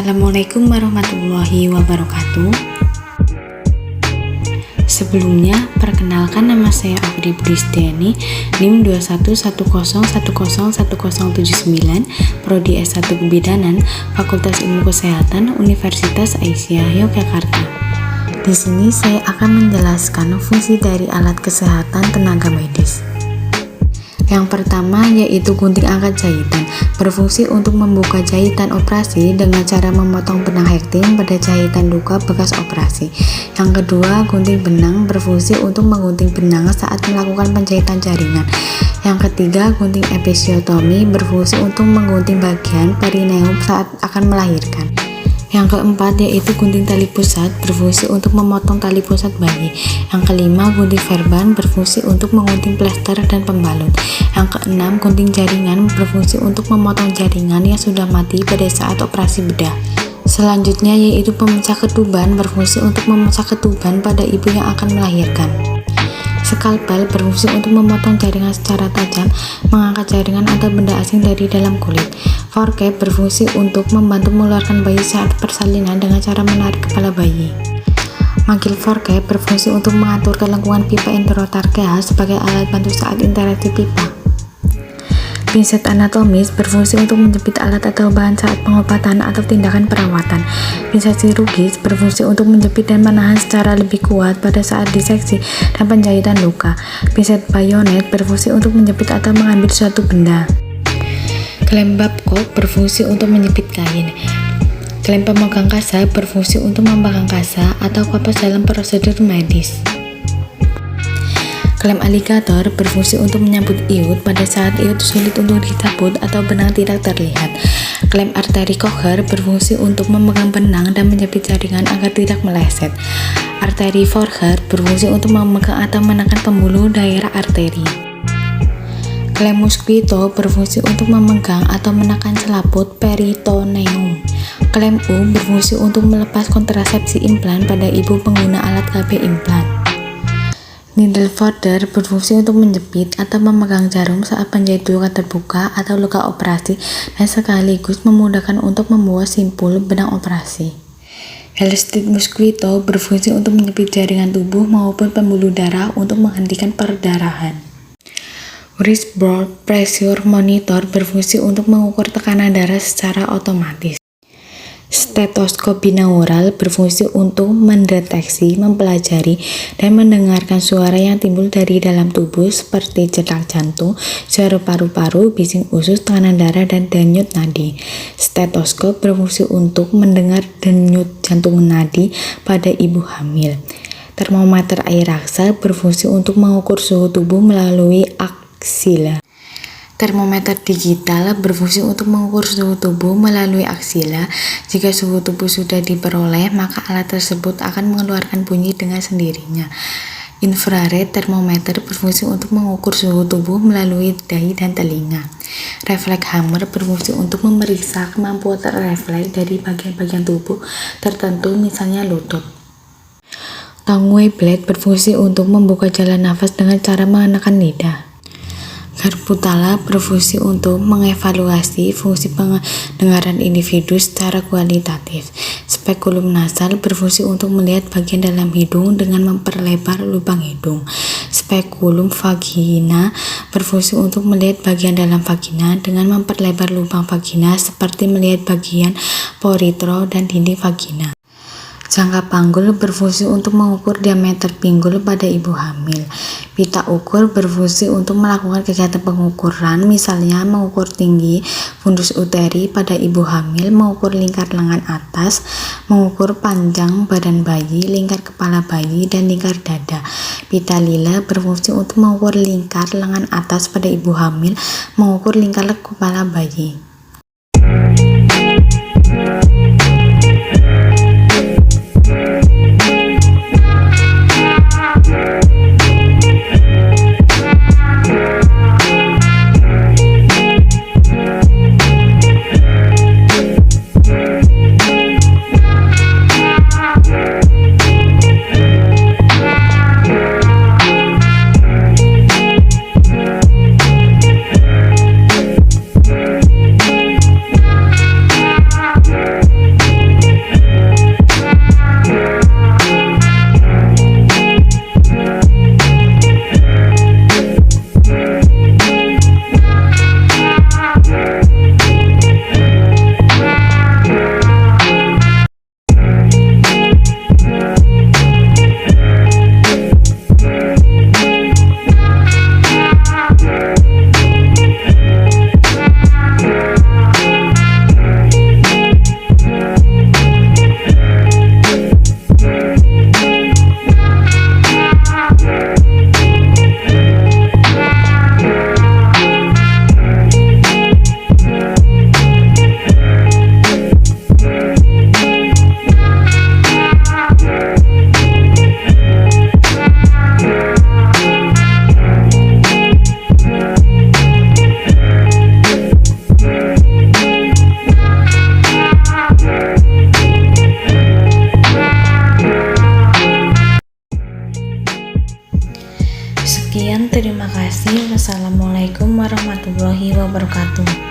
Assalamualaikum warahmatullahi wabarakatuh. Sebelumnya, perkenalkan nama saya Afri Budistiani, NIM 2110101079, Prodi S1 Kebidanan, Fakultas Ilmu Kesehatan, Universitas Aisyah Yogyakarta. Di sini saya akan menjelaskan fungsi dari alat kesehatan tenaga medis. Yang pertama yaitu gunting angkat jahitan, berfungsi untuk membuka jahitan operasi dengan cara memotong benang hektim pada jahitan luka bekas operasi. Yang kedua, gunting benang, berfungsi untuk menggunting benang saat melakukan penjahitan jaringan. Yang ketiga, gunting episiotomi, berfungsi untuk menggunting bagian perineum saat akan melahirkan. Yang keempat yaitu gunting tali pusat, berfungsi untuk memotong tali pusat bayi. Yang kelima, gunting verban, berfungsi untuk menggunting plester dan pembalut. Yang keenam, gunting jaringan, berfungsi untuk memotong jaringan yang sudah mati pada saat operasi bedah. Selanjutnya yaitu pemecah ketuban, berfungsi untuk memecah ketuban pada ibu yang akan melahirkan. Skalpel berfungsi untuk memotong jaringan secara tajam, mengangkat jaringan atau benda asing dari dalam kulit. Forceps berfungsi untuk membantu mengeluarkan bayi saat persalinan dengan cara menarik kepala bayi. Manggil forceps berfungsi untuk mengatur kelengkungan pipa enterotarkea sebagai alat bantu saat interaksi pipa. Pinset anatomis berfungsi untuk menjepit alat atau bahan saat pengobatan atau tindakan perawatan. Pinset chirurgis berfungsi untuk menjepit dan menahan secara lebih kuat pada saat diseksi dan penjahitan luka. Pinset bayonet berfungsi untuk menjepit atau mengambil suatu benda. Klem Babcock berfungsi untuk menjepit kain. Klem pemegang kasa berfungsi untuk memegang kasa atau kapas dalam prosedur medis. Klem aligator berfungsi untuk menyambut iut pada saat iut sulit untuk dicabut atau benang tidak terlihat. Klem arteri Kocher berfungsi untuk memegang benang dan menjepit jaringan agar tidak meleset. Arteri Forger berfungsi untuk memegang atau menekan pembuluh daerah arteri. Klem Mosquito berfungsi untuk memegang atau menekan selaput peritoneum. Klem U berfungsi untuk melepas kontrasepsi implan pada ibu pengguna alat KB implan. Needle folder berfungsi untuk menjepit atau memegang jarum saat penjahit luka terbuka atau luka operasi dan sekaligus memudahkan untuk membuat simpul benang operasi. Elastic Mosquito berfungsi untuk menjepit jaringan tubuh maupun pembuluh darah untuk menghentikan perdarahan. Wrist blood pressure monitor berfungsi untuk mengukur tekanan darah secara otomatis. Stetoskop binaural berfungsi untuk mendeteksi, mempelajari, dan mendengarkan suara yang timbul dari dalam tubuh seperti detak jantung, suara paru-paru, bising usus, tekanan darah, dan denyut nadi. Stetoskop berfungsi untuk mendengar denyut jantung nadi pada ibu hamil. Termometer air raksa berfungsi untuk mengukur suhu tubuh melalui aksila. Termometer digital berfungsi untuk mengukur suhu tubuh melalui aksila. Jika suhu tubuh sudah diperoleh, maka alat tersebut akan mengeluarkan bunyi dengan sendirinya. Infrared thermometer berfungsi untuk mengukur suhu tubuh melalui dahi dan telinga. Refleks hammer berfungsi untuk memeriksa kemampuan refleks dari bagian-bagian tubuh tertentu, misalnya lutut. Tongue blade berfungsi untuk membuka jalan nafas dengan cara menekan lidah. Garbutala berfungsi untuk mengevaluasi fungsi pendengaran individu secara kualitatif. Spekulum nasal berfungsi untuk melihat bagian dalam hidung dengan memperlebar lubang hidung. Spekulum vagina berfungsi untuk melihat bagian dalam vagina dengan memperlebar lubang vagina seperti melihat bagian poritro dan dinding vagina. Jangka panggul berfungsi untuk mengukur diameter pinggul pada ibu hamil. Pita ukur berfungsi untuk melakukan kegiatan pengukuran, misalnya mengukur tinggi fundus uteri pada ibu hamil, mengukur lingkar lengan atas, mengukur panjang badan bayi, lingkar kepala bayi, dan lingkar dada. Pita lila berfungsi untuk mengukur lingkar lengan atas pada ibu hamil, mengukur lingkar kepala bayi. Sekian, terima kasih. Wassalamualaikum warahmatullahi wabarakatuh.